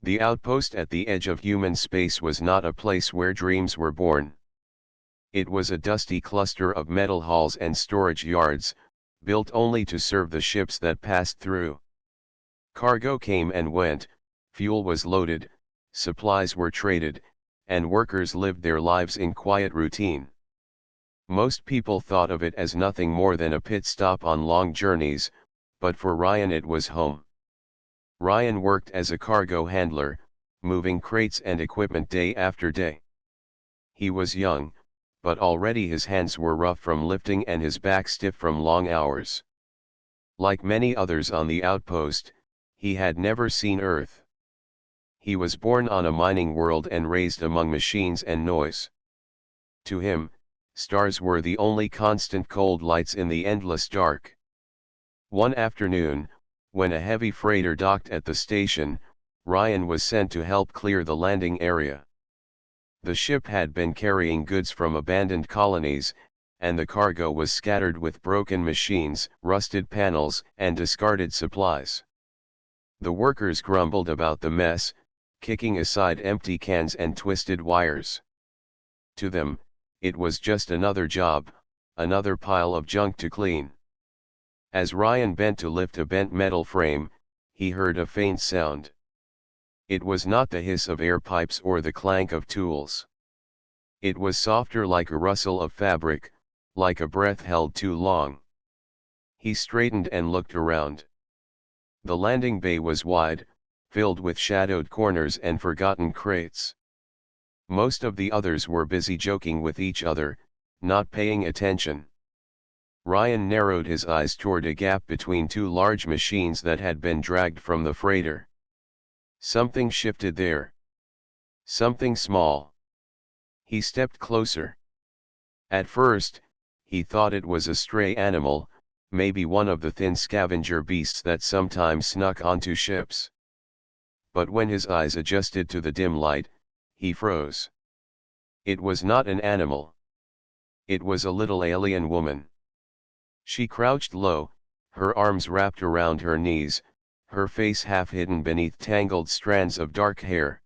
The outpost at the edge of human space was not a place where dreams were born. It was a dusty cluster of metal halls and storage yards, built only to serve the ships that passed through. Cargo came and went, fuel was loaded, supplies were traded, and workers lived their lives in quiet routine. Most people thought of it as nothing more than a pit stop on long journeys, but for Ryan it was home. Ryan worked as a cargo handler, moving crates and equipment day after day. He was young, but already his hands were rough from lifting and his back stiff from long hours. Like many others on the outpost, he had never seen Earth. He was born on a mining world and raised among machines and noise. To him, stars were the only constant cold lights in the endless dark. One afternoon, when a heavy freighter docked at the station, Ryan was sent to help clear the landing area. The ship had been carrying goods from abandoned colonies, and the cargo was scattered with broken machines, rusted panels, and discarded supplies. The workers grumbled about the mess, kicking aside empty cans and twisted wires. To them, it was just another job, another pile of junk to clean. As Ryan bent to lift a bent metal frame, he heard a faint sound. It was not the hiss of air pipes or the clank of tools. It was softer, like a rustle of fabric, like a breath held too long. He straightened and looked around. The landing bay was wide, filled with shadowed corners and forgotten crates. Most of the others were busy joking with each other, not paying attention. Ryan narrowed his eyes toward a gap between two large machines that had been dragged from the freighter. Something shifted there. Something small. He stepped closer. At first, he thought it was a stray animal, maybe one of the thin scavenger beasts that sometimes snuck onto ships. But when his eyes adjusted to the dim light, he froze. It was not an animal. It was a little alien woman. She crouched low, her arms wrapped around her knees, her face half hidden beneath tangled strands of dark hair.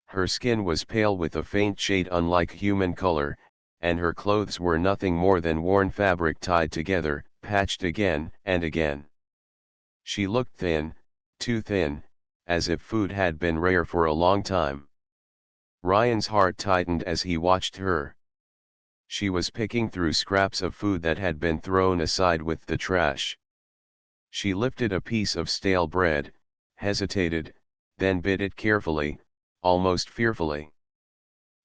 Her skin was pale with a faint shade unlike human color, and her clothes were nothing more than worn fabric tied together, patched again and again. She looked thin, too thin, as if food had been rare for a long time. Ryan's heart tightened as he watched her. She was picking through scraps of food that had been thrown aside with the trash. She lifted a piece of stale bread, hesitated, then bit it carefully, almost fearfully.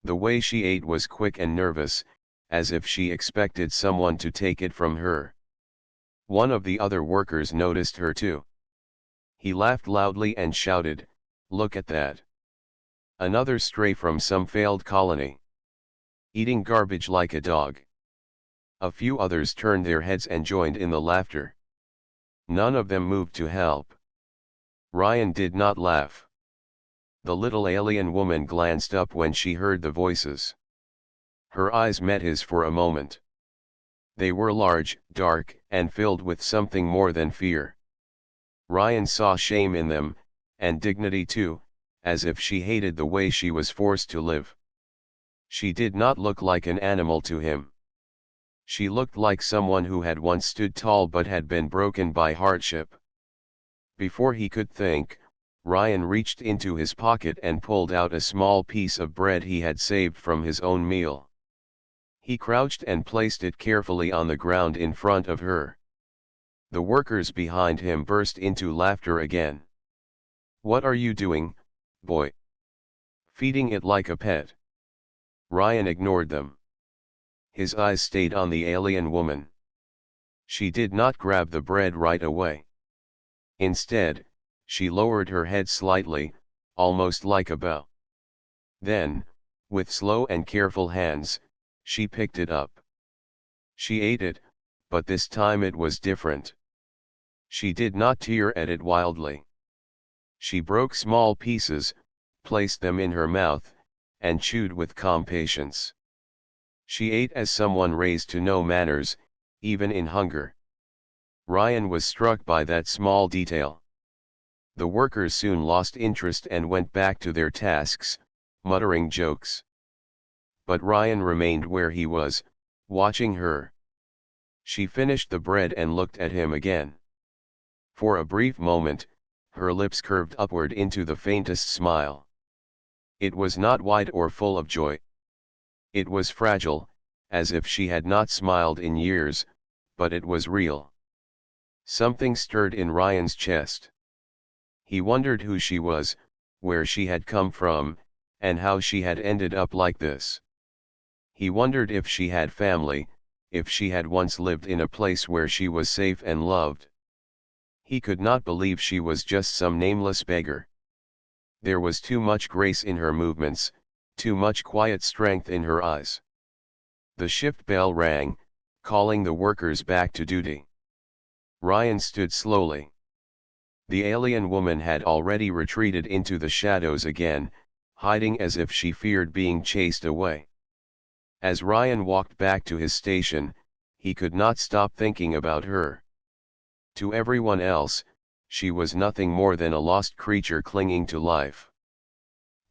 The way she ate was quick and nervous, as if she expected someone to take it from her. One of the other workers noticed her too. He laughed loudly and shouted, "Look at that! Another stray from some failed colony. Eating garbage like a dog." A few others turned their heads and joined in the laughter. None of them moved to help. Ryan did not laugh. The little alien woman glanced up when she heard the voices. Her eyes met his for a moment. They were large, dark, and filled with something more than fear. Ryan saw shame in them, and dignity too, as if she hated the way she was forced to live. She did not look like an animal to him. She looked like someone who had once stood tall but had been broken by hardship. Before he could think, Ryan reached into his pocket and pulled out a small piece of bread he had saved from his own meal. He crouched and placed it carefully on the ground in front of her. The workers behind him burst into laughter again. "What are you doing, boy? Feeding it like a pet?" Ryan ignored them. His eyes stayed on the alien woman. She did not grab the bread right away. Instead, she lowered her head slightly, almost like a bow. Then, with slow and careful hands, she picked it up. She ate it, but this time it was different. She did not tear at it wildly. She broke small pieces, placed them in her mouth, and chewed with calm patience. She ate as someone raised to know manners, even in hunger. Ryan was struck by that small detail. The workers soon lost interest and went back to their tasks, muttering jokes. But Ryan remained where he was, watching her. She finished the bread and looked at him again. For a brief moment, her lips curved upward into the faintest smile. It was not wide or full of joy. It was fragile, as if she had not smiled in years, but it was real. Something stirred in Ryan's chest. He wondered who she was, where she had come from, and how she had ended up like this. He wondered if she had family, if she had once lived in a place where she was safe and loved. He could not believe she was just some nameless beggar. There was too much grace in her movements, too much quiet strength in her eyes. The shift bell rang, calling the workers back to duty. Ryan stood slowly. The alien woman had already retreated into the shadows again, hiding as if she feared being chased away. As Ryan walked back to his station, he could not stop thinking about her. To everyone else, she was nothing more than a lost creature clinging to life.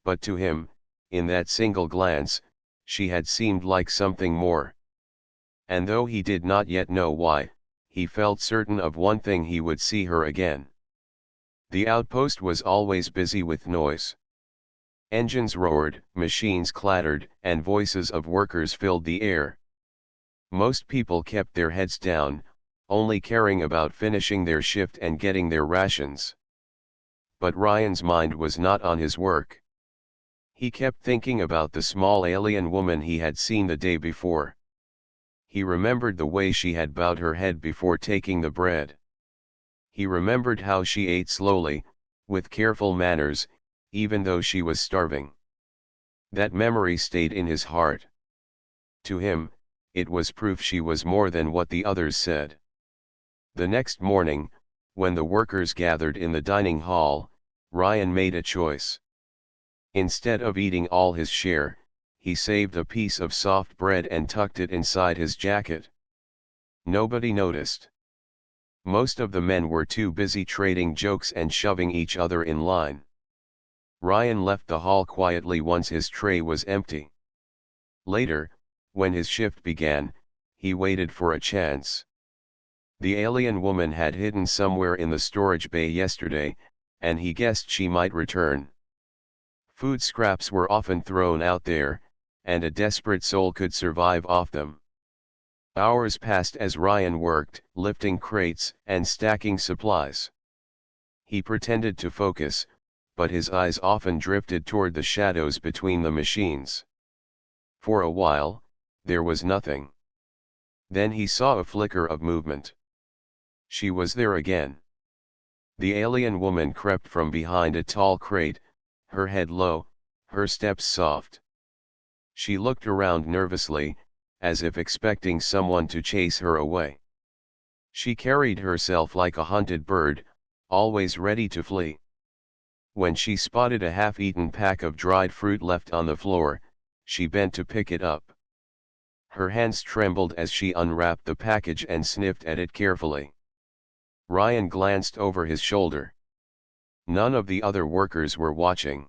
But to him, in that single glance, she had seemed like something more. And though he did not yet know why, he felt certain of one thing: he would see her again. The outpost was always busy with noise. Engines roared, machines clattered, and voices of workers filled the air. Most people kept their heads down, only caring about finishing their shift and getting their rations. But Ryan's mind was not on his work. He kept thinking about the small alien woman he had seen the day before. He remembered the way she had bowed her head before taking the bread. He remembered how she ate slowly, with careful manners, even though she was starving. That memory stayed in his heart. To him, it was proof she was more than what the others said. The next morning, when the workers gathered in the dining hall, Ryan made a choice. Instead of eating all his share, he saved a piece of soft bread and tucked it inside his jacket. Nobody noticed. Most of the men were too busy trading jokes and shoving each other in line. Ryan left the hall quietly once his tray was empty. Later, when his shift began, he waited for a chance. The alien woman had hidden somewhere in the storage bay yesterday, and he guessed she might return. Food scraps were often thrown out there, and a desperate soul could survive off them. Hours passed as Ryan worked, lifting crates and stacking supplies. He pretended to focus, but his eyes often drifted toward the shadows between the machines. For a while, there was nothing. Then he saw a flicker of movement. She was there again. The alien woman crept from behind a tall crate, her head low, her steps soft. She looked around nervously, as if expecting someone to chase her away. She carried herself like a hunted bird, always ready to flee. When she spotted a half-eaten pack of dried fruit left on the floor, she bent to pick it up. Her hands trembled as she unwrapped the package and sniffed at it carefully. Ryan glanced over his shoulder. None of the other workers were watching.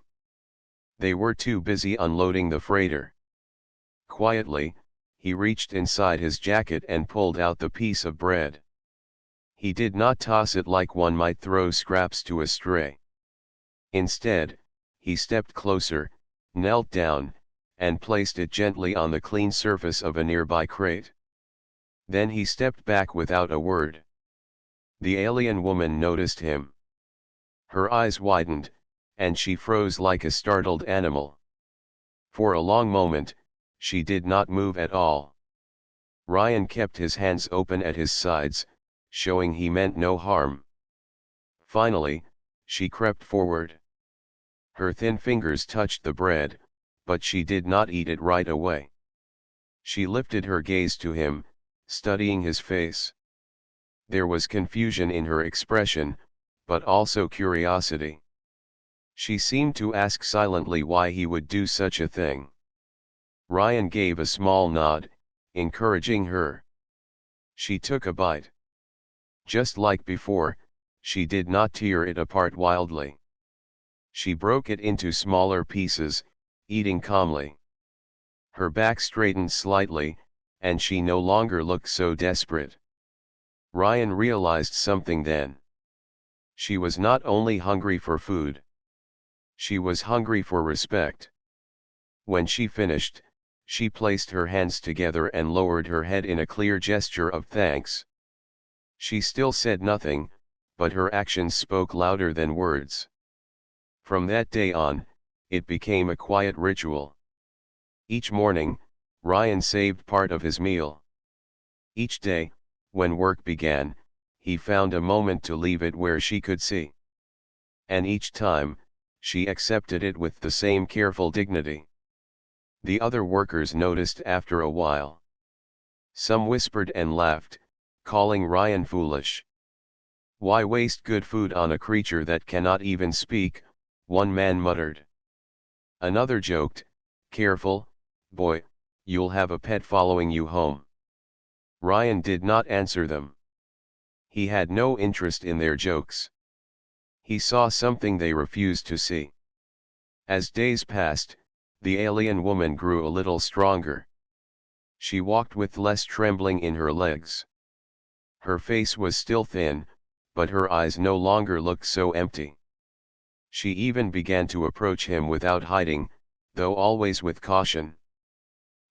They were too busy unloading the freighter. Quietly, he reached inside his jacket and pulled out the piece of bread. He did not toss it like one might throw scraps to a stray. Instead, he stepped closer, knelt down, and placed it gently on the clean surface of a nearby crate. Then he stepped back without a word. The alien woman noticed him. Her eyes widened, and she froze like a startled animal. For a long moment, she did not move at all. Ryan kept his hands open at his sides, showing he meant no harm. Finally, she crept forward. Her thin fingers touched the bread, but she did not eat it right away. She lifted her gaze to him, studying his face. There was confusion in her expression, but also curiosity. She seemed to ask silently why he would do such a thing. Ryan gave a small nod, encouraging her. She took a bite. Just like before, She did not tear it apart wildly. She broke it into smaller pieces, eating calmly. Her back straightened slightly, and she no longer looked so desperate. Ryan realized something then. She was not only hungry for food. She was hungry for respect. When she finished, she placed her hands together and lowered her head in a clear gesture of thanks. She still said nothing, but her actions spoke louder than words. From that day on, it became a quiet ritual. Each morning, Ryan saved part of his meal. Each day, when work began, he found a moment to leave it where she could see. And each time, she accepted it with the same careful dignity. The other workers noticed after a while. Some whispered and laughed, calling Ryan foolish. "Why waste good food on a creature that cannot even speak?" one man muttered. Another joked, "Careful, boy, you'll have a pet following you home." Ryan did not answer them. He had no interest in their jokes. He saw something they refused to see. As days passed, the alien woman grew a little stronger. She walked with less trembling in her legs. Her face was still thin, but her eyes no longer looked so empty. She even began to approach him without hiding, though always with caution.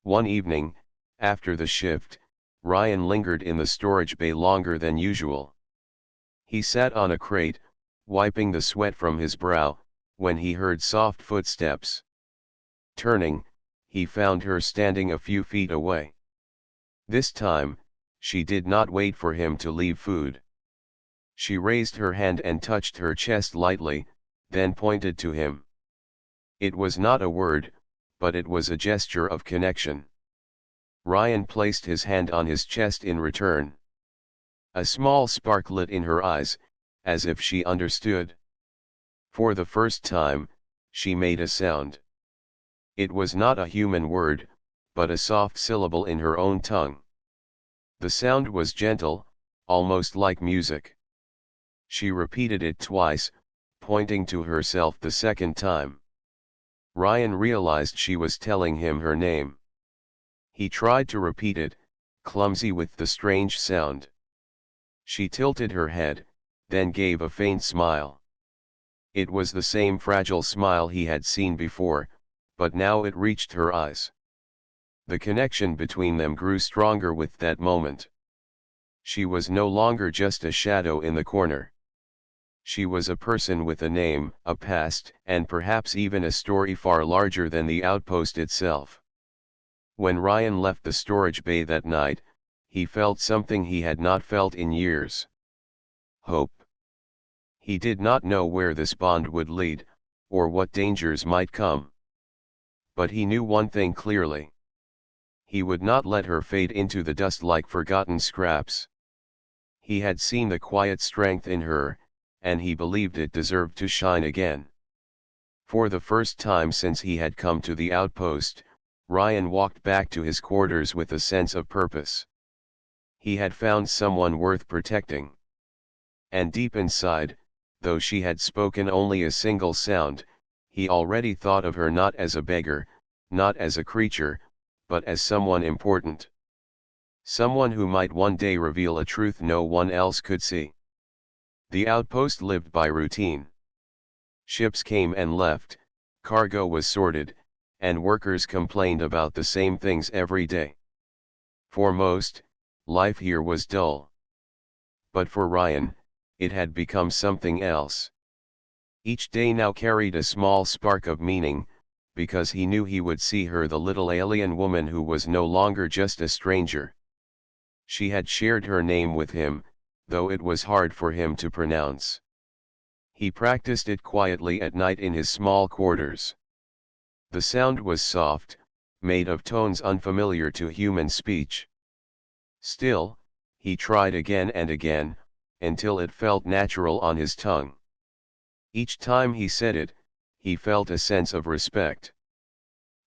One evening, after the shift, Ryan lingered in the storage bay longer than usual. He sat on a crate, wiping the sweat from his brow, when he heard soft footsteps. Turning, he found her standing a few feet away. This time, she did not wait for him to leave food. She raised her hand and touched her chest lightly, then pointed to him. It was not a word, but it was a gesture of connection. Ryan placed his hand on his chest in return. A small spark lit in her eyes, as if she understood. For the first time, she made a sound. It was not a human word, but a soft syllable in her own tongue. The sound was gentle, almost like music. She repeated it twice, pointing to herself the second time. Ryan realized she was telling him her name. He tried to repeat it, clumsy with the strange sound. She tilted her head, then gave a faint smile. It was the same fragile smile he had seen before, but now it reached her eyes. The connection between them grew stronger with that moment. She was no longer just a shadow in the corner. She was a person with a name, a past, and perhaps even a story far larger than the outpost itself. When Ryan left the storage bay that night, he felt something he had not felt in years. Hope. He did not know where this bond would lead, or what dangers might come. But he knew one thing clearly. He would not let her fade into the dust like forgotten scraps. He had seen the quiet strength in her, and he believed it deserved to shine again. For the first time since he had come to the outpost, Ryan walked back to his quarters with a sense of purpose. He had found someone worth protecting. And deep inside, though she had spoken only a single sound, he already thought of her not as a beggar, not as a creature, but as someone important. Someone who might one day reveal a truth no one else could see. The outpost lived by routine. Ships came and left, cargo was sorted, and workers complained about the same things every day. For most, life here was dull. But for Ryan, it had become something else. Each day now carried a small spark of meaning, because he knew he would see her, the little alien woman who was no longer just a stranger. She had shared her name with him, though it was hard for him to pronounce. He practiced it quietly at night in his small quarters. The sound was soft, made of tones unfamiliar to human speech. Still, he tried again and again, until it felt natural on his tongue. Each time he said it, he felt a sense of respect.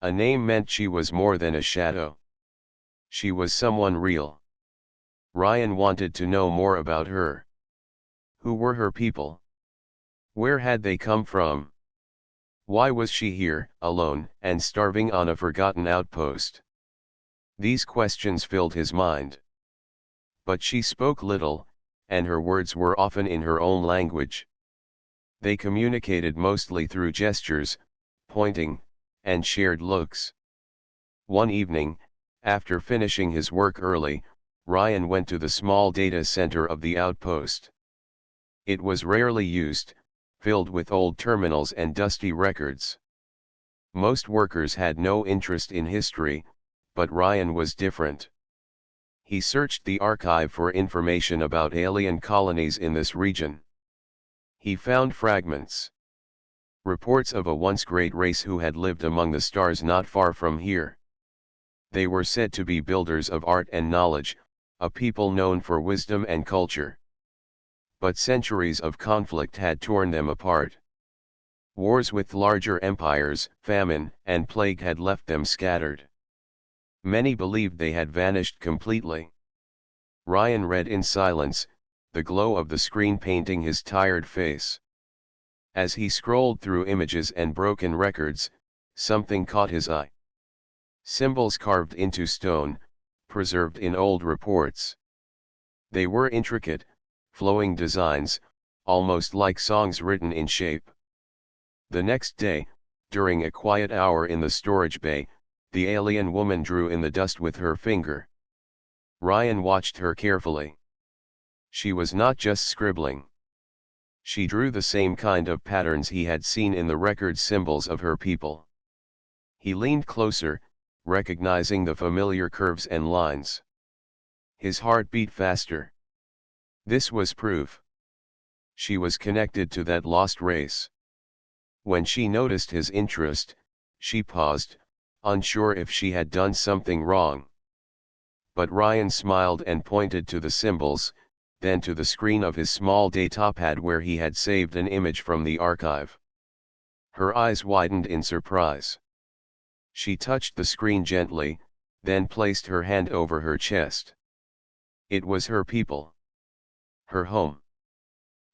A name meant she was more than a shadow. She was someone real. Ryan wanted to know more about her. Who were her people? Where had they come from? Why was she here, alone, and starving on a forgotten outpost? These questions filled his mind. But she spoke little, and her words were often in her own language. They communicated mostly through gestures, pointing, and shared looks. One evening, after finishing his work early, Ryan went to the small data center of the outpost. It was rarely used, filled with old terminals and dusty records. Most workers had no interest in history, but Ryan was different. He searched the archive for information about alien colonies in this region. He found fragments. Reports of a once great race who had lived among the stars not far from here. They were said to be builders of art and knowledge, a people known for wisdom and culture. But centuries of conflict had torn them apart. Wars with larger empires, famine, and plague had left them scattered. Many believed they had vanished completely. Ryan read in silence, the glow of the screen painting his tired face. As he scrolled through images and broken records, something caught his eye. Symbols carved into stone, preserved in old reports. They were intricate, flowing designs, almost like songs written in shape. The next day, during a quiet hour in the storage bay, the alien woman drew in the dust with her finger. Ryan watched her carefully. She was not just scribbling. She drew the same kind of patterns he had seen in the record symbols of her people. He leaned closer, recognizing the familiar curves and lines. His heart beat faster. This was proof. She was connected to that lost race. When she noticed his interest, she paused, unsure if she had done something wrong. But Ryan smiled and pointed to the symbols, then to the screen of his small datapad where he had saved an image from the archive. Her eyes widened in surprise. She touched the screen gently, then placed her hand over her chest. It was her people. Her home.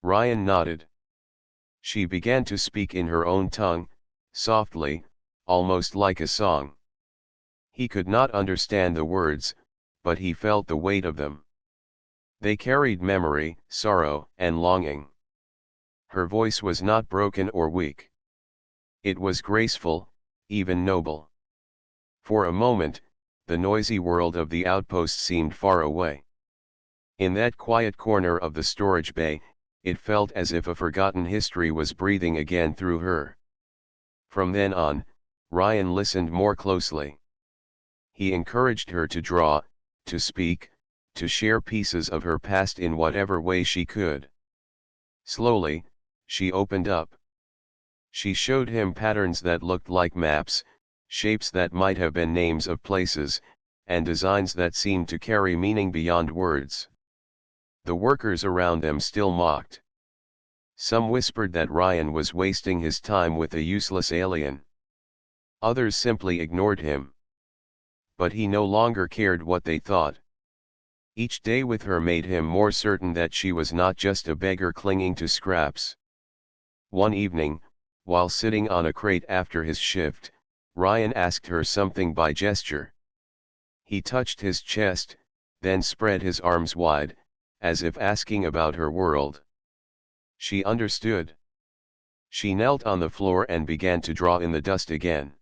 Ryan nodded. She began to speak in her own tongue, softly, almost like a song. He could not understand the words, but he felt the weight of them. They carried memory, sorrow, and longing. Her voice was not broken or weak. It was graceful, even noble. For a moment, the noisy world of the outpost seemed far away. In that quiet corner of the storage bay, it felt as if a forgotten history was breathing again through her. From then on, Ryan listened more closely. He encouraged her to draw, to speak, to share pieces of her past in whatever way she could. Slowly, she opened up. She showed him patterns that looked like maps, shapes that might have been names of places, and designs that seemed to carry meaning beyond words. The workers around them still mocked. Some whispered that Ryan was wasting his time with a useless alien. Others simply ignored him. But he no longer cared what they thought. Each day with her made him more certain that she was not just a beggar clinging to scraps. One evening, while sitting on a crate after his shift, Ryan asked her something by gesture. He touched his chest, then spread his arms wide, as if asking about her world. She understood. She knelt on the floor and began to draw in the dust again.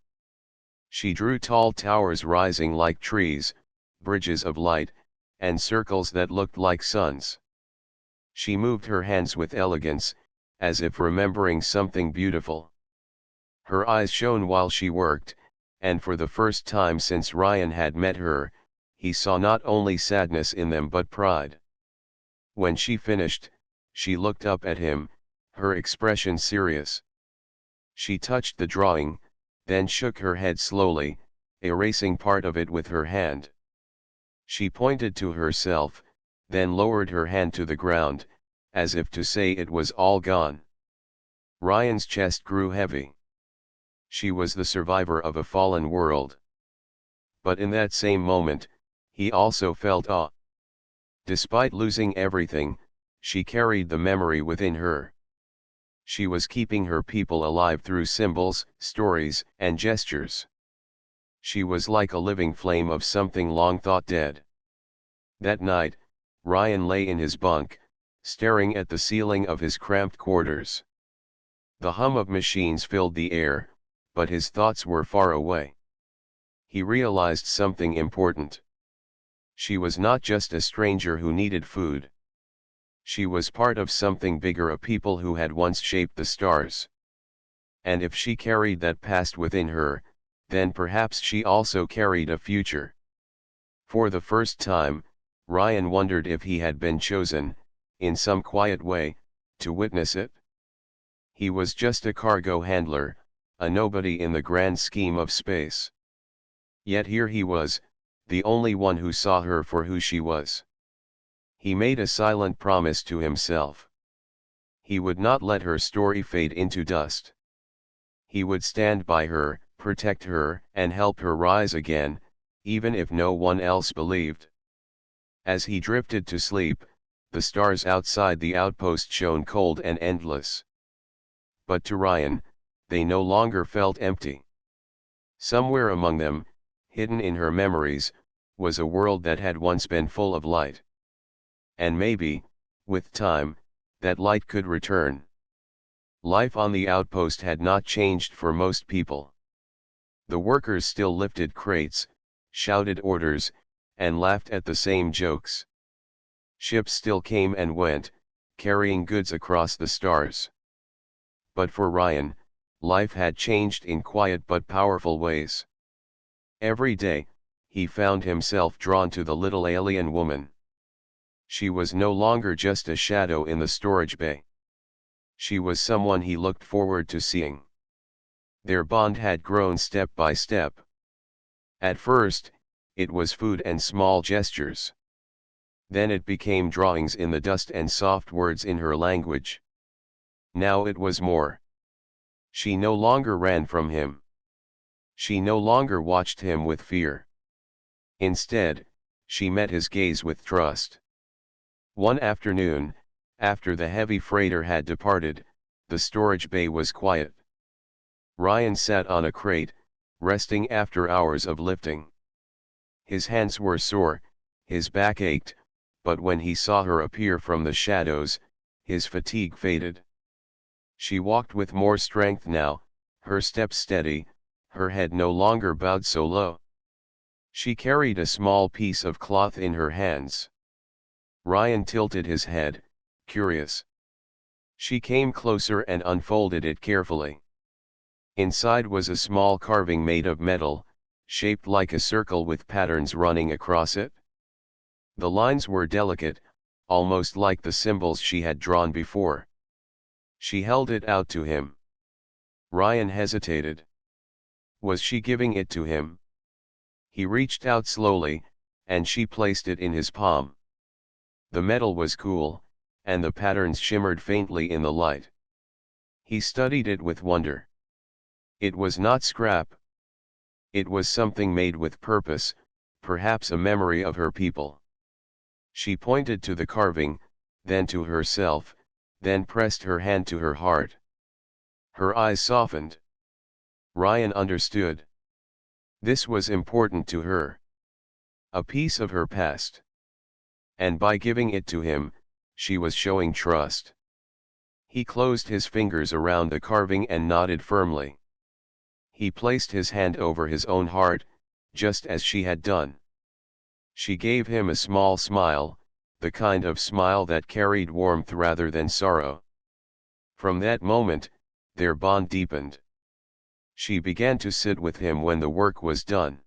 She drew tall towers rising like trees, bridges of light, and circles that looked like suns. She moved her hands with elegance, as if remembering something beautiful. Her eyes shone while she worked, and for the first time since Ryan had met her, he saw not only sadness in them but pride. When she finished, she looked up at him, her expression serious. She touched the drawing, then shook her head slowly, erasing part of it with her hand. She pointed to herself, then lowered her hand to the ground, as if to say it was all gone. Ryan's chest grew heavy. She was the survivor of a fallen world. But in that same moment, he also felt awe. Despite losing everything, she carried the memory within her. She was keeping her people alive through symbols, stories, and gestures. She was like a living flame of something long thought dead. That night, Ryan lay in his bunk, staring at the ceiling of his cramped quarters. The hum of machines filled the air, but his thoughts were far away. He realized something important. She was not just a stranger who needed food. She was part of something bigger, a people who had once shaped the stars. And if she carried that past within her, then perhaps she also carried a future. For the first time, Ryan wondered if he had been chosen, in some quiet way, to witness it. He was just a cargo handler, a nobody in the grand scheme of space. Yet here he was, the only one who saw her for who she was. He made a silent promise to himself. He would not let her story fade into dust. He would stand by her, protect her, and help her rise again, even if no one else believed. As he drifted to sleep, the stars outside the outpost shone cold and endless. But to Ryan, they no longer felt empty. Somewhere among them, hidden in her memories, was a world that had once been full of light. And maybe, with time, that light could return. Life on the outpost had not changed for most people. The workers still lifted crates, shouted orders, and laughed at the same jokes. Ships still came and went, carrying goods across the stars. But for Ryan, life had changed in quiet but powerful ways. Every day, he found himself drawn to the little alien woman. She was no longer just a shadow in the storage bay. She was someone he looked forward to seeing. Their bond had grown step by step. At first, it was food and small gestures. Then it became drawings in the dust and soft words in her language. Now it was more. She no longer ran from him. She no longer watched him with fear. Instead, she met his gaze with trust. One afternoon, after the heavy freighter had departed, the storage bay was quiet. Ryan sat on a crate, resting after hours of lifting. His hands were sore, his back ached, but when he saw her appear from the shadows, his fatigue faded. She walked with more strength now, her steps steady, her head no longer bowed so low. She carried a small piece of cloth in her hands. Ryan tilted his head, curious. She came closer and unfolded it carefully. Inside was a small carving made of metal, shaped like a circle with patterns running across it. The lines were delicate, almost like the symbols she had drawn before. She held it out to him. Ryan hesitated. Was she giving it to him? He reached out slowly, and she placed it in his palm. The metal was cool, and the patterns shimmered faintly in the light. He studied it with wonder. It was not scrap. It was something made with purpose, perhaps a memory of her people. She pointed to the carving, then to herself, then pressed her hand to her heart. Her eyes softened. Ryan understood. This was important to her. A piece of her past. And by giving it to him, she was showing trust. He closed his fingers around the carving and nodded firmly. He placed his hand over his own heart, just as she had done. She gave him a small smile, the kind of smile that carried warmth rather than sorrow. From that moment, their bond deepened. She began to sit with him when the work was done.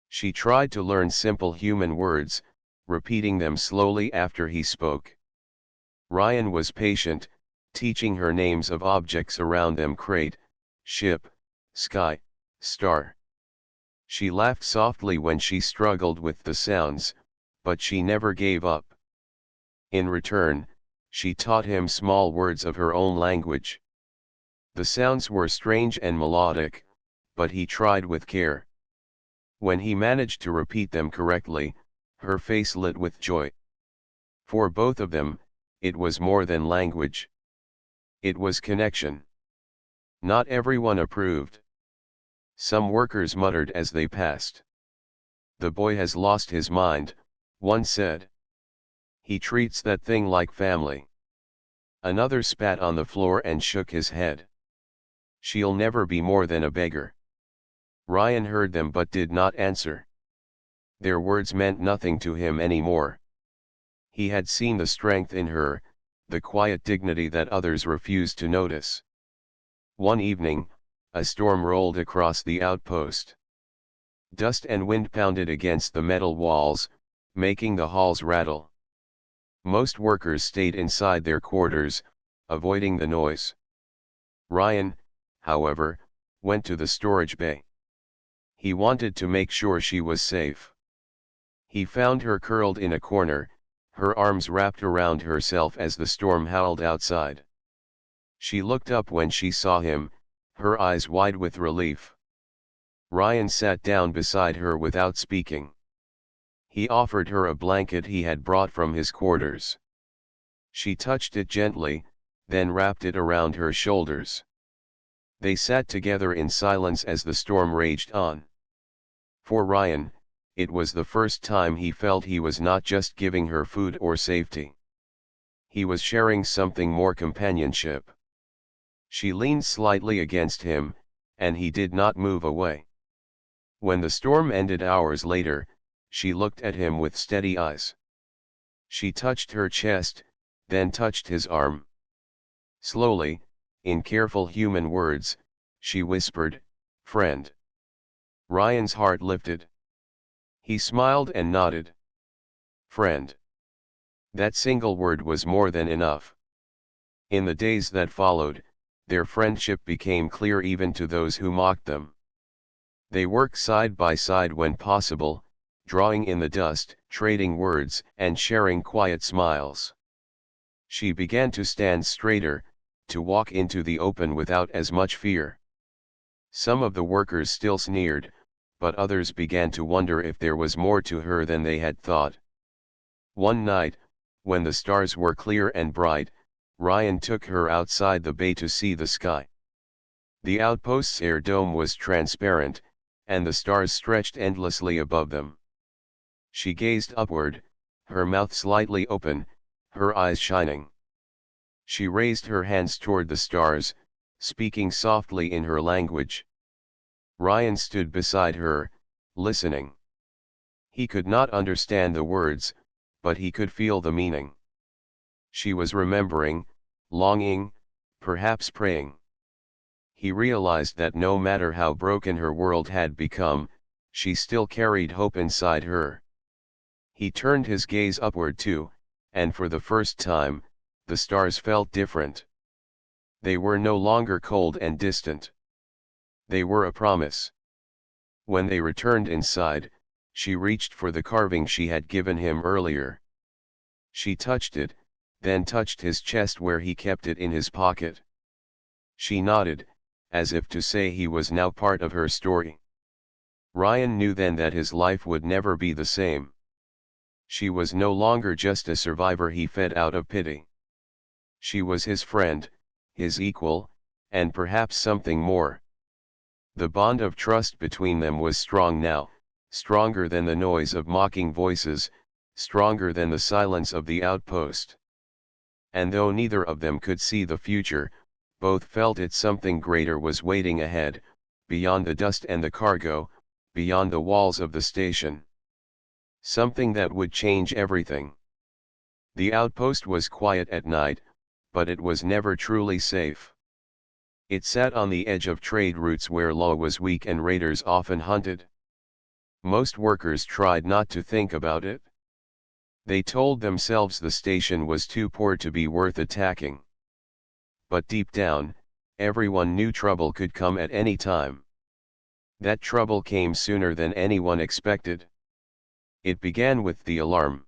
She tried to learn simple human words, repeating them slowly after he spoke. Ryan was patient, teaching her names of objects around them: crate, ship, sky, star. She laughed softly when she struggled with the sounds, but she never gave up. In return, she taught him small words of her own language. The sounds were strange and melodic, but he tried with care. When he managed to repeat them correctly, her face lit with joy. For both of them, It was more than language. It was connection. Not everyone approved. Some workers muttered as they passed. "The boy has lost his mind," one said. "He treats that thing like family." Another spat on the floor and shook his head. "She'll never be more than a beggar." Ryan heard them but did not answer. Their words meant nothing to him anymore. He had seen the strength in her, the quiet dignity that others refused to notice. One evening, a storm rolled across the outpost. Dust and wind pounded against the metal walls, making the halls rattle. Most workers stayed inside their quarters, avoiding the noise. Ryan, however, went to the storage bay. He wanted to make sure she was safe. He found her curled in a corner, her arms wrapped around herself as the storm howled outside. She looked up when she saw him, her eyes wide with relief. Ryan sat down beside her without speaking. He offered her a blanket he had brought from his quarters. She touched it gently, then wrapped it around her shoulders. They sat together in silence as the storm raged on. For Ryan, it was the first time he felt he was not just giving her food or safety. He was sharing something more: companionship. She leaned slightly against him, and he did not move away. When the storm ended hours later, she looked at him with steady eyes. She touched her chest, then touched his arm. Slowly, in careful human words, she whispered, "Friend." Ryan's heart lifted. He smiled and nodded. Friend. That single word was more than enough. In the days that followed, their friendship became clear even to those who mocked them. They worked side by side when possible, drawing in the dust, trading words, and sharing quiet smiles. She began to stand straighter, to walk into the open without as much fear. Some of the workers still sneered, but others began to wonder if there was more to her than they had thought. One night, when the stars were clear and bright, Ryan took her outside the bay to see the sky. The outpost's air dome was transparent, and the stars stretched endlessly above them. She gazed upward, her mouth slightly open, her eyes shining. She raised her hands toward the stars, speaking softly in her language. Ryan stood beside her, listening. He could not understand the words, but he could feel the meaning. She was remembering, longing, perhaps praying. He realized that no matter how broken her world had become, she still carried hope inside her. He turned his gaze upward too, and for the first time, the stars felt different. They were no longer cold and distant. They were a promise. When they returned inside, she reached for the carving she had given him earlier. She touched it, then touched his chest where he kept it in his pocket. She nodded, as if to say he was now part of her story. Ryan knew then that his life would never be the same. She was no longer just a survivor he fed out of pity. She was his friend, his equal, and perhaps something more. The bond of trust between them was strong now, stronger than the noise of mocking voices, stronger than the silence of the outpost. And though neither of them could see the future, both felt it: something greater was waiting ahead, beyond the dust and the cargo, beyond the walls of the station. Something that would change everything. The outpost was quiet at night, but it was never truly safe. It sat on the edge of trade routes where law was weak and raiders often hunted. Most workers tried not to think about it. They told themselves the station was too poor to be worth attacking. But deep down, everyone knew trouble could come at any time. That trouble came sooner than anyone expected. It began with the alarm.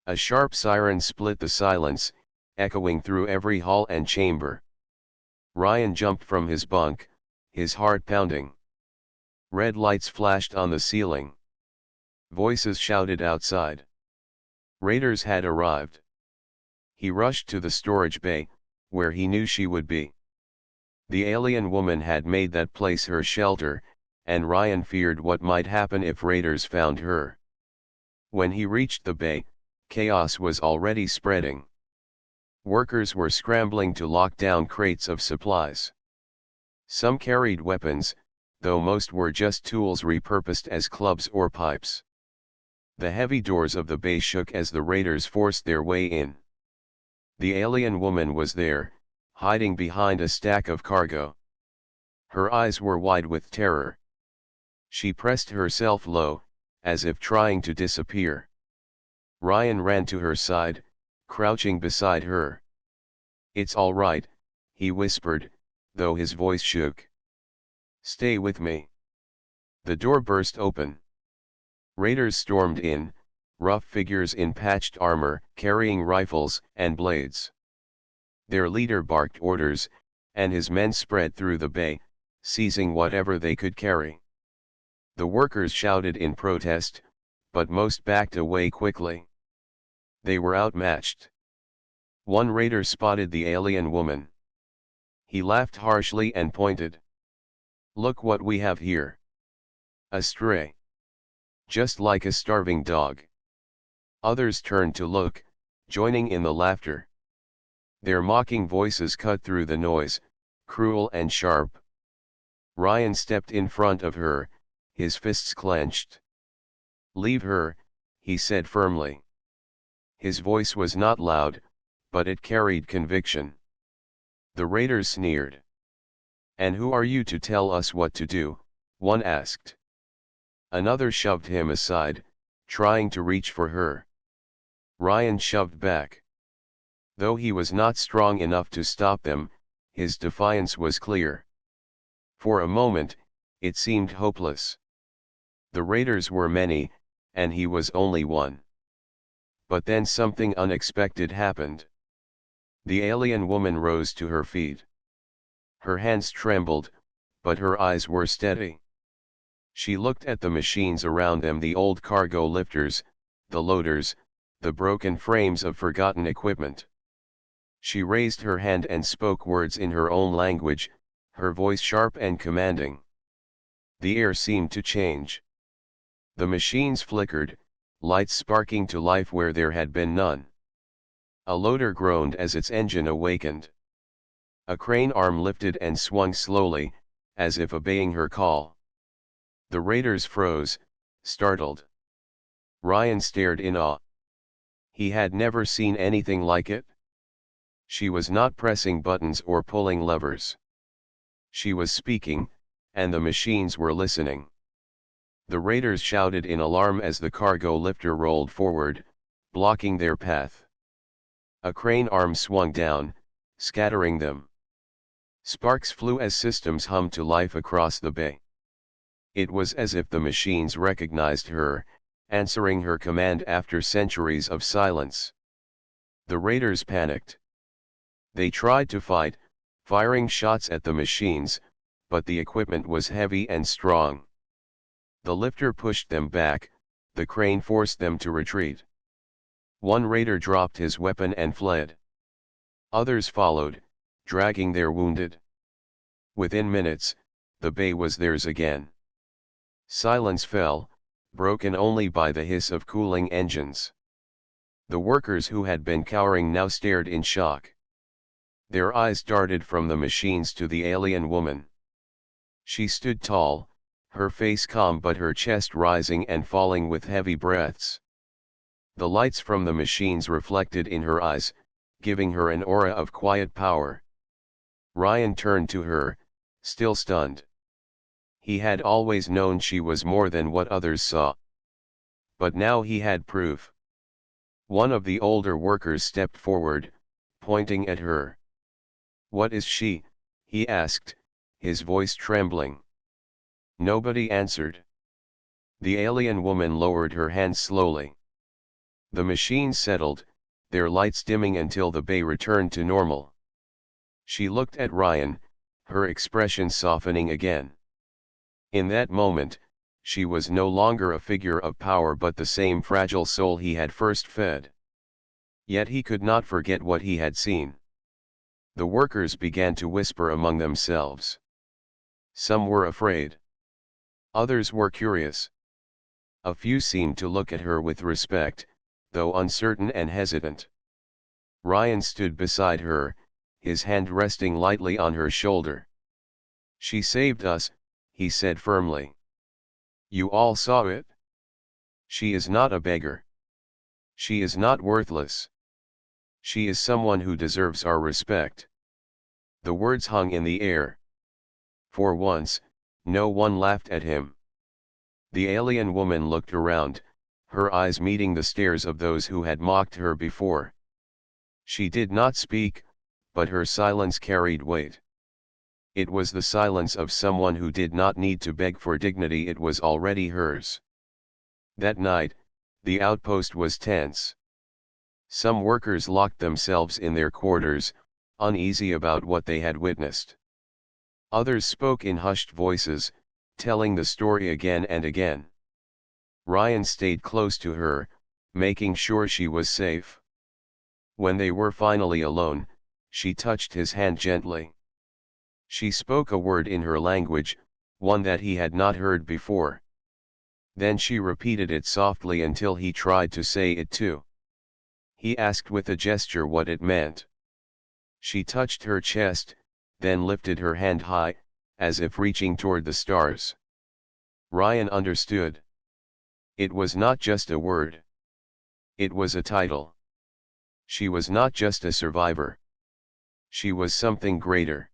A sharp siren split the silence, echoing through every hall and chamber. Ryan jumped from his bunk, his heart pounding. Red lights flashed on the ceiling. Voices shouted outside. Raiders had arrived. He rushed to the storage bay, where he knew she would be. The alien woman had made that place her shelter, and Ryan feared what might happen if raiders found her. When he reached the bay, chaos was already spreading. Workers were scrambling to lock down crates of supplies. Some carried weapons, though most were just tools repurposed as clubs or pipes. The heavy doors of the bay shook as the raiders forced their way in. The alien woman was there, hiding behind a stack of cargo. Her eyes were wide with terror. She pressed herself low, as if trying to disappear. Ryan ran to her side, crouching beside her. "It's all right," he whispered, though his voice shook. "Stay with me." The door burst open. Raiders stormed in, rough figures in patched armor, carrying rifles and blades. Their leader barked orders, and his men spread through the bay, seizing whatever they could carry. The workers shouted in protest, but most backed away quickly. They were outmatched. One raider spotted the alien woman. He laughed harshly and pointed. "Look what we have here. A stray. Just like a starving dog." Others turned to look, joining in the laughter. Their mocking voices cut through the noise, cruel and sharp. Ryan stepped in front of her, his fists clenched. "Leave her," he said firmly. His voice was not loud, but it carried conviction. The raiders sneered. "And who are you to tell us what to do?" one asked. Another shoved him aside, trying to reach for her. Ryan shoved back. Though he was not strong enough to stop them, his defiance was clear. For a moment, it seemed hopeless. The raiders were many, and he was only one. But then something unexpected happened. The alien woman rose to her feet. Her hands trembled, but her eyes were steady. She looked at the machines around them, the old cargo lifters, the loaders, the broken frames of forgotten equipment. She raised her hand and spoke words in her own language, her voice sharp and commanding. The air seemed to change. The machines flickered, lights sparking to life where there had been none. A loader groaned as its engine awakened. A crane arm lifted and swung slowly, as if obeying her call. The raiders froze, startled. Ryan stared in awe. He had never seen anything like it. She was not pressing buttons or pulling levers. She was speaking, and the machines were listening. The raiders shouted in alarm as the cargo lifter rolled forward, blocking their path. A crane arm swung down, scattering them. Sparks flew as systems hummed to life across the bay. It was as if the machines recognized her, answering her command after centuries of silence. The raiders panicked. They tried to fight, firing shots at the machines, but the equipment was heavy and strong. The lifter pushed them back, the crane forced them to retreat. One raider dropped his weapon and fled. Others followed, dragging their wounded. Within minutes, the bay was theirs again. Silence fell, broken only by the hiss of cooling engines. The workers who had been cowering now stared in shock. Their eyes darted from the machines to the alien woman. She stood tall, her face calm but her chest rising and falling with heavy breaths. The lights from the machines reflected in her eyes, giving her an aura of quiet power. Ryan turned to her, still stunned. He had always known she was more than what others saw. But now he had proof. One of the older workers stepped forward, pointing at her. "What is she?" he asked, his voice trembling. Nobody answered. The alien woman lowered her hands slowly. The machines settled, their lights dimming until the bay returned to normal. She looked at Ryan, her expression softening again. In that moment, she was no longer a figure of power but the same fragile soul he had first fed. Yet he could not forget what he had seen. The workers began to whisper among themselves. Some were afraid. Others were curious. A few seemed to look at her with respect, though uncertain and hesitant. Ryan stood beside her, his hand resting lightly on her shoulder. "She saved us," he said firmly. "You all saw it? She is not a beggar. She is not worthless. She is someone who deserves our respect." The words hung in the air. For once, no one laughed at him. The alien woman looked around, her eyes meeting the stares of those who had mocked her before. She did not speak, but her silence carried weight. It was the silence of someone who did not need to beg for dignity, it was already hers. That night, the outpost was tense. Some workers locked themselves in their quarters, uneasy about what they had witnessed. Others spoke in hushed voices, telling the story again and again. Ryan stayed close to her, making sure she was safe. When they were finally alone, she touched his hand gently. She spoke a word in her language, one that he had not heard before. Then she repeated it softly until he tried to say it too. He asked with a gesture what it meant. She touched her chest, then lifted her hand high, as if reaching toward the stars. Ryan understood. It was not just a word. It was a title. She was not just a survivor. She was something greater.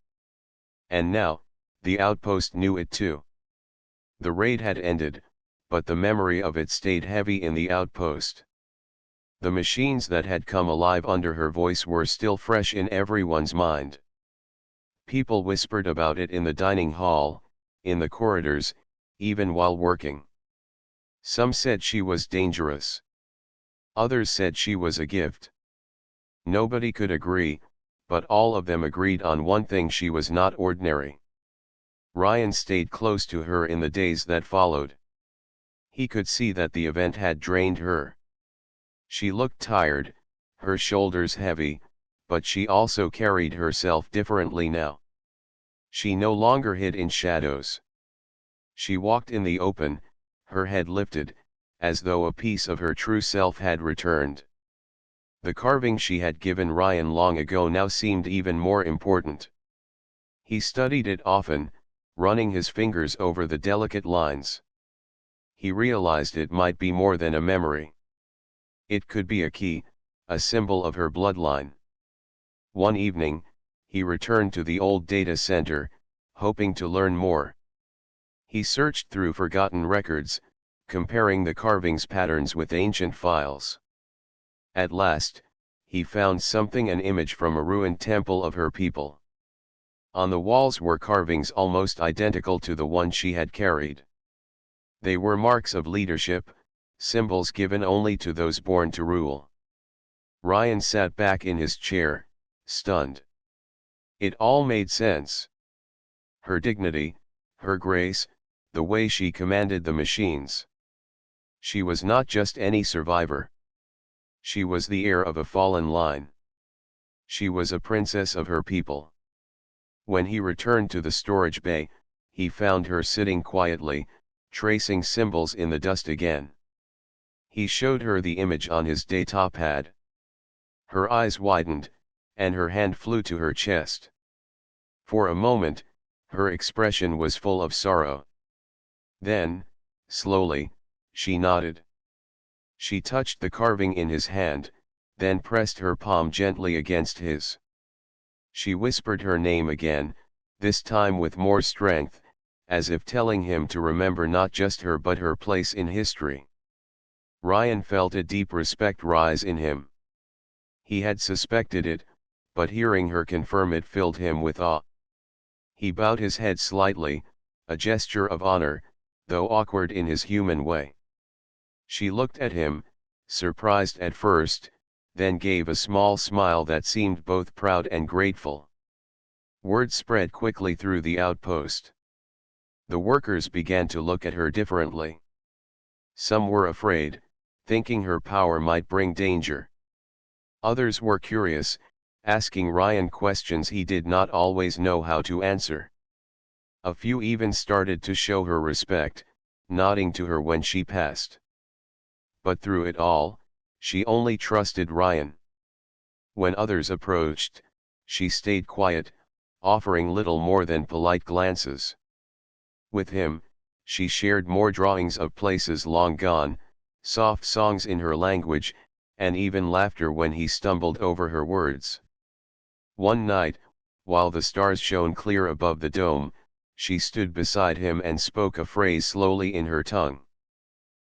And now, the outpost knew it too. The raid had ended, but the memory of it stayed heavy in the outpost. The machines that had come alive under her voice were still fresh in everyone's mind. People whispered about it in the dining hall, in the corridors, even while working. Some said she was dangerous. Others said she was a gift. Nobody could agree, but all of them agreed on one thing: she was not ordinary. Ryan stayed close to her in the days that followed. He could see that the event had drained her. She looked tired, her shoulders heavy, but she also carried herself differently now. She no longer hid in shadows. She walked in the open, her head lifted, as though a piece of her true self had returned. The carving she had given Ryan long ago now seemed even more important. He studied it often, running his fingers over the delicate lines. He realized it might be more than a memory. It could be a key, a symbol of her bloodline. One evening, he returned to the old data center, hoping to learn more. He searched through forgotten records, comparing the carving's patterns with ancient files. At last, he found something: an image from a ruined temple of her people. On the walls were carvings almost identical to the one she had carried. They were marks of leadership, symbols given only to those born to rule. Ryan sat back in his chair, stunned. It all made sense. Her dignity, her grace, the way she commanded the machines. She was not just any survivor. She was the heir of a fallen line. She was a princess of her people. When he returned to the storage bay, he found her sitting quietly, tracing symbols in the dust again. He showed her the image on his data pad. Her eyes widened, and her hand flew to her chest. For a moment, her expression was full of sorrow. Then, slowly, she nodded. She touched the carving in his hand, then pressed her palm gently against his. She whispered her name again, this time with more strength, as if telling him to remember not just her but her place in history. Ryan felt a deep respect rise in him. He had suspected it, but hearing her confirm it filled him with awe. He bowed his head slightly, a gesture of honor, though awkward in his human way. She looked at him, surprised at first, then gave a small smile that seemed both proud and grateful. Word spread quickly through the outpost. The workers began to look at her differently. Some were afraid, thinking her power might bring danger. Others were curious, asking Ryan questions he did not always know how to answer. A few even started to show her respect, nodding to her when she passed. But through it all, she only trusted Ryan. When others approached, she stayed quiet, offering little more than polite glances. With him, she shared more drawings of places long gone, soft songs in her language, and even laughter when he stumbled over her words. One night, while the stars shone clear above the dome, she stood beside him and spoke a phrase slowly in her tongue.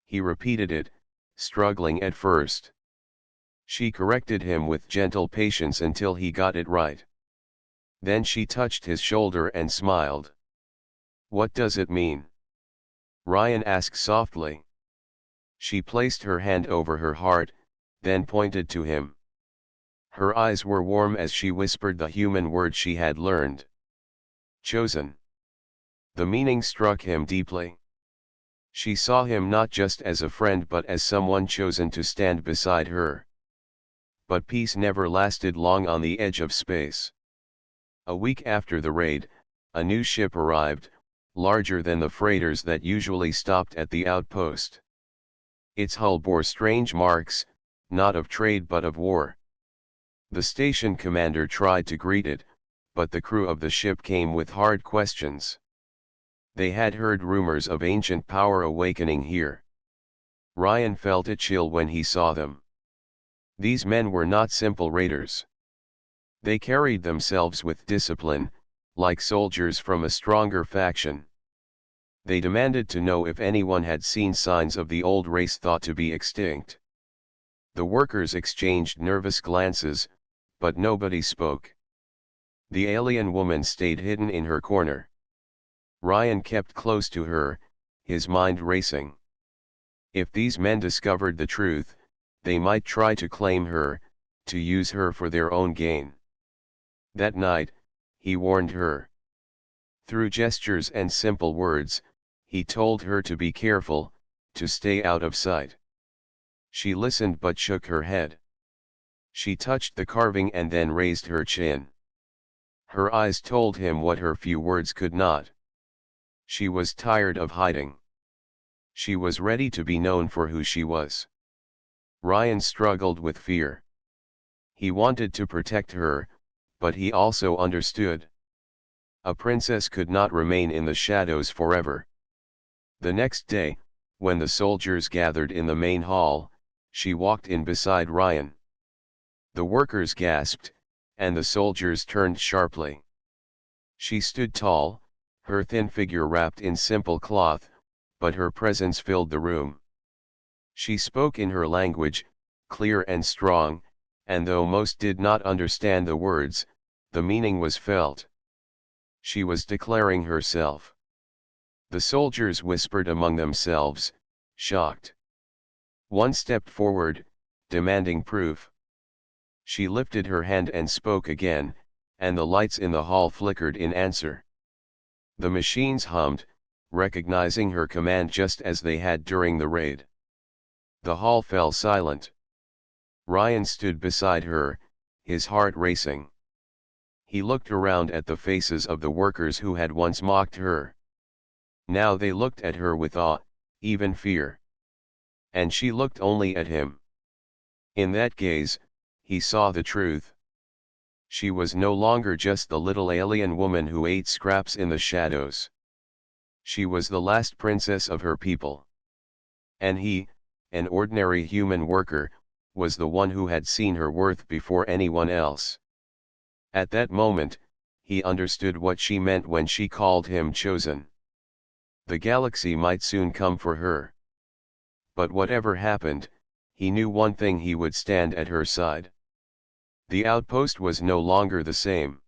He repeated it, struggling at first. She corrected him with gentle patience until he got it right. Then she touched his shoulder and smiled. "What does it mean?" Ryan asked softly. She placed her hand over her heart, then pointed to him. Her eyes were warm as she whispered the human word she had learned. Chosen. The meaning struck him deeply. She saw him not just as a friend but as someone chosen to stand beside her. But peace never lasted long on the edge of space. A week after the raid, a new ship arrived, larger than the freighters that usually stopped at the outpost. Its hull bore strange marks, not of trade but of war. The station commander tried to greet it, but the crew of the ship came with hard questions. They had heard rumors of ancient power awakening here. Ryan felt a chill when he saw them. These men were not simple raiders. They carried themselves with discipline, like soldiers from a stronger faction. They demanded to know if anyone had seen signs of the old race thought to be extinct. The workers exchanged nervous glances, but nobody spoke. The alien woman stayed hidden in her corner. Ryan kept close to her, his mind racing. If these men discovered the truth, they might try to claim her, to use her for their own gain. That night, he warned her. Through gestures and simple words, he told her to be careful, to stay out of sight. She listened but shook her head. She touched the carving and then raised her chin. Her eyes told him what her few words could not. She was tired of hiding. She was ready to be known for who she was. Ryan struggled with fear. He wanted to protect her, but he also understood. A princess could not remain in the shadows forever. The next day, when the soldiers gathered in the main hall, she walked in beside Ryan. The workers gasped, and the soldiers turned sharply. She stood tall, her thin figure wrapped in simple cloth, but her presence filled the room. She spoke in her language, clear and strong, and though most did not understand the words, the meaning was felt. She was declaring herself. The soldiers whispered among themselves, shocked. One stepped forward, demanding proof. She lifted her hand and spoke again, and the lights in the hall flickered in answer. The machines hummed, recognizing her command just as they had during the raid. The hall fell silent. Ryan stood beside her, his heart racing. He looked around at the faces of the workers who had once mocked her. Now they looked at her with awe, even fear. And she looked only at him. In that gaze, he saw the truth. She was no longer just the little alien woman who ate scraps in the shadows. She was the last princess of her people. And he, an ordinary human worker, was the one who had seen her worth before anyone else. At that moment, he understood what she meant when she called him chosen. The galaxy might soon come for her. But whatever happened, he knew one thing: he would stand at her side. The outpost was no longer the same.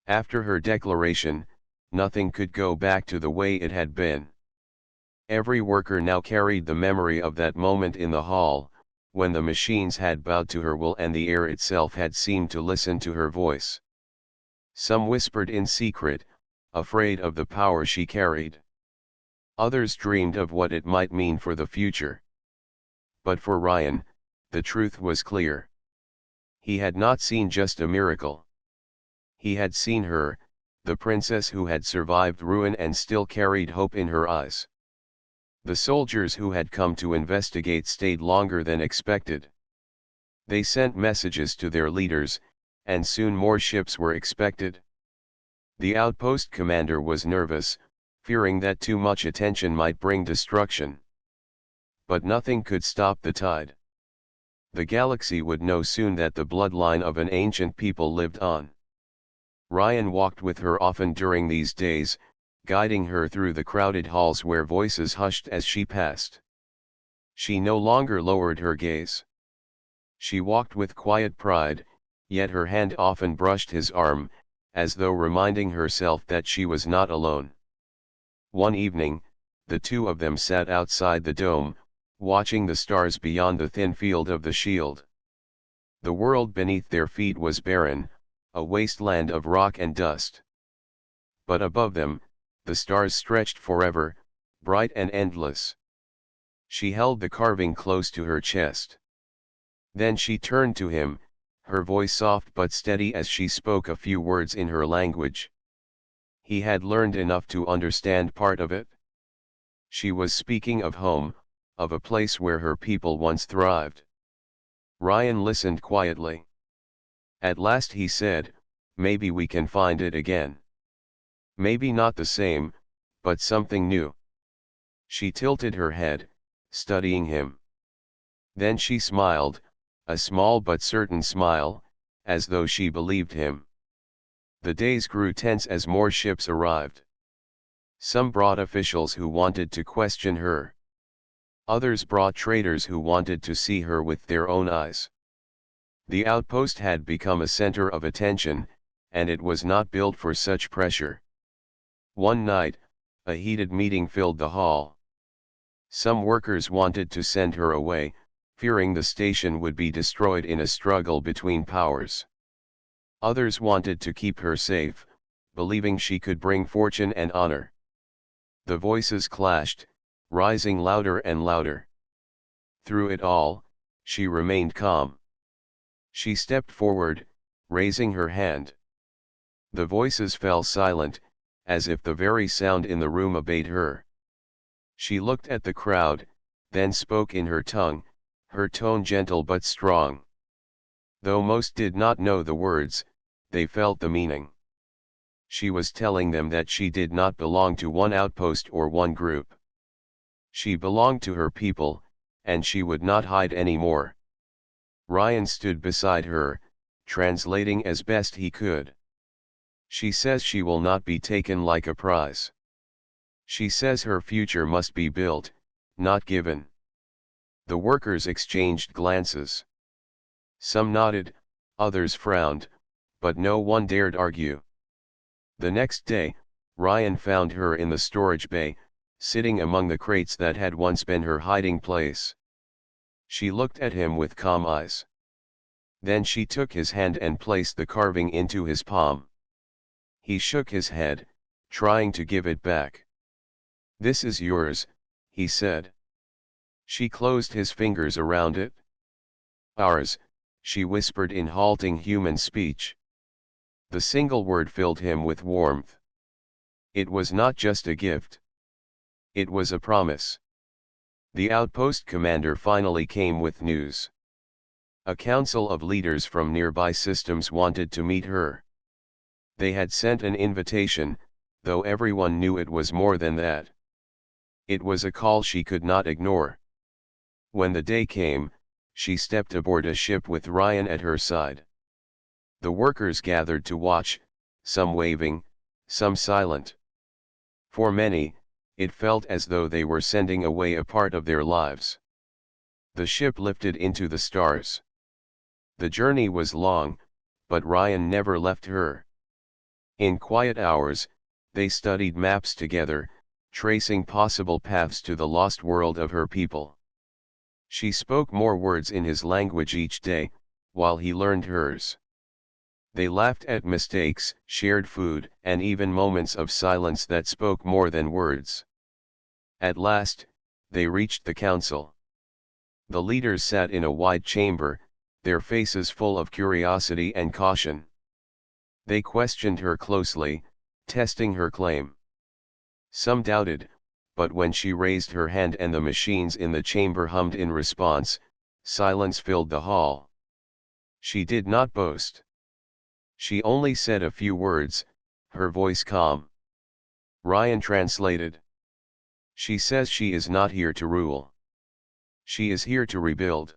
After her declaration, nothing could go back to the way it had been. Every worker now carried the memory of that moment in the hall, when the machines had bowed to her will and the air itself had seemed to listen to her voice. Some whispered in secret, afraid of the power she carried. Others dreamed of what it might mean for the future. But for Ryan, the truth was clear. He had not seen just a miracle. He had seen her, the princess who had survived ruin and still carried hope in her eyes. The soldiers who had come to investigate stayed longer than expected. They sent messages to their leaders, and soon more ships were expected. The outpost commander was nervous, fearing that too much attention might bring destruction. But nothing could stop the tide. The galaxy would know soon that the bloodline of an ancient people lived on. Ryan walked with her often during these days, guiding her through the crowded halls where voices hushed as she passed. She no longer lowered her gaze. She walked with quiet pride, yet her hand often brushed his arm, as though reminding herself that she was not alone. One evening, the two of them sat outside the dome, watching the stars beyond the thin field of the shield. The world beneath their feet was barren, a wasteland of rock and dust. But above them, the stars stretched forever, bright and endless. She held the carving close to her chest. Then she turned to him, her voice soft but steady as she spoke a few words in her language. He had learned enough to understand part of it. She was speaking of home, of a place where her people once thrived. Ryan listened quietly. At last he said, "Maybe we can find it again. Maybe not the same, but something new." She tilted her head, studying him. Then she smiled, a small but certain smile, as though she believed him. The days grew tense as more ships arrived. Some brought officials who wanted to question her. Others brought traders who wanted to see her with their own eyes. The outpost had become a center of attention, and it was not built for such pressure. One night, a heated meeting filled the hall. Some workers wanted to send her away, fearing the station would be destroyed in a struggle between powers. Others wanted to keep her safe, believing she could bring fortune and honor. The voices clashed, rising louder and louder. Through it all, she remained calm. She stepped forward, raising her hand. The voices fell silent, as if the very sound in the room obeyed her. She looked at the crowd, then spoke in her tongue, her tone gentle but strong. Though most did not know the words, they felt the meaning. She was telling them that she did not belong to one outpost or one group. She belonged to her people, and she would not hide anymore. Ryan stood beside her, translating as best he could. She says she will not be taken like a prize. She says her future must be built, not given. The workers exchanged glances. Some nodded, others frowned, but no one dared argue. The next day, Ryan found her in the storage bay, sitting among the crates that had once been her hiding place. She looked at him with calm eyes. Then she took his hand and placed the carving into his palm. He shook his head, trying to give it back. "This is yours," he said. She closed his fingers around it. "Ours," she whispered in halting human speech. The single word filled him with warmth. It was not just a gift. It was a promise. The outpost commander finally came with news. A council of leaders from nearby systems wanted to meet her. They had sent an invitation, though everyone knew it was more than that. It was a call she could not ignore. When the day came, she stepped aboard a ship with Ryan at her side. The workers gathered to watch, some waving, some silent. For many, it felt as though they were sending away a part of their lives. The ship lifted into the stars. The journey was long, but Ryan never left her. In quiet hours, they studied maps together, tracing possible paths to the lost world of her people. She spoke more words in his language each day, while he learned hers. They laughed at mistakes, shared food, and even moments of silence that spoke more than words. At last, they reached the council. The leaders sat in a wide chamber, their faces full of curiosity and caution. They questioned her closely, testing her claim. Some doubted, but when she raised her hand and the machines in the chamber hummed in response, silence filled the hall. She did not boast. She only said a few words, her voice calm. Ryan translated. She says she is not here to rule. She is here to rebuild.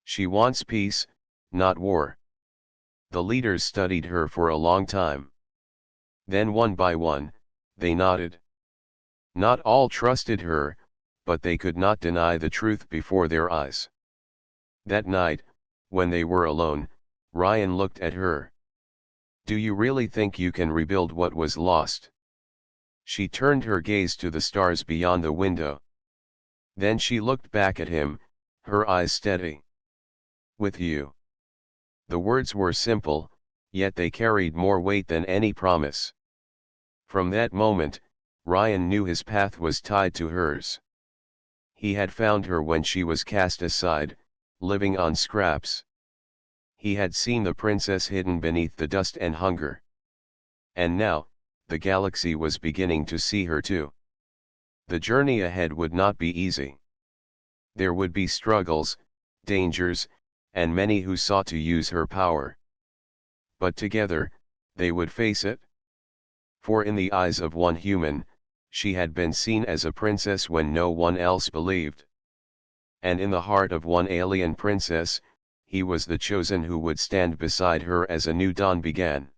She wants peace, not war. The leaders studied her for a long time. Then one by one, they nodded. Not all trusted her, but they could not deny the truth before their eyes. That night, when they were alone, Ryan looked at her. Do you really think you can rebuild what was lost? She turned her gaze to the stars beyond the window. Then she looked back at him, her eyes steady. With you. The words were simple, yet they carried more weight than any promise. From that moment, Ryan knew his path was tied to hers. He had found her when she was cast aside, living on scraps. He had seen the princess hidden beneath the dust and hunger. And now, the galaxy was beginning to see her too. The journey ahead would not be easy. There would be struggles, dangers, and many who sought to use her power. But together, they would face it. For in the eyes of one human, she had been seen as a princess when no one else believed. And in the heart of one alien princess, he was the chosen who would stand beside her as a new dawn began.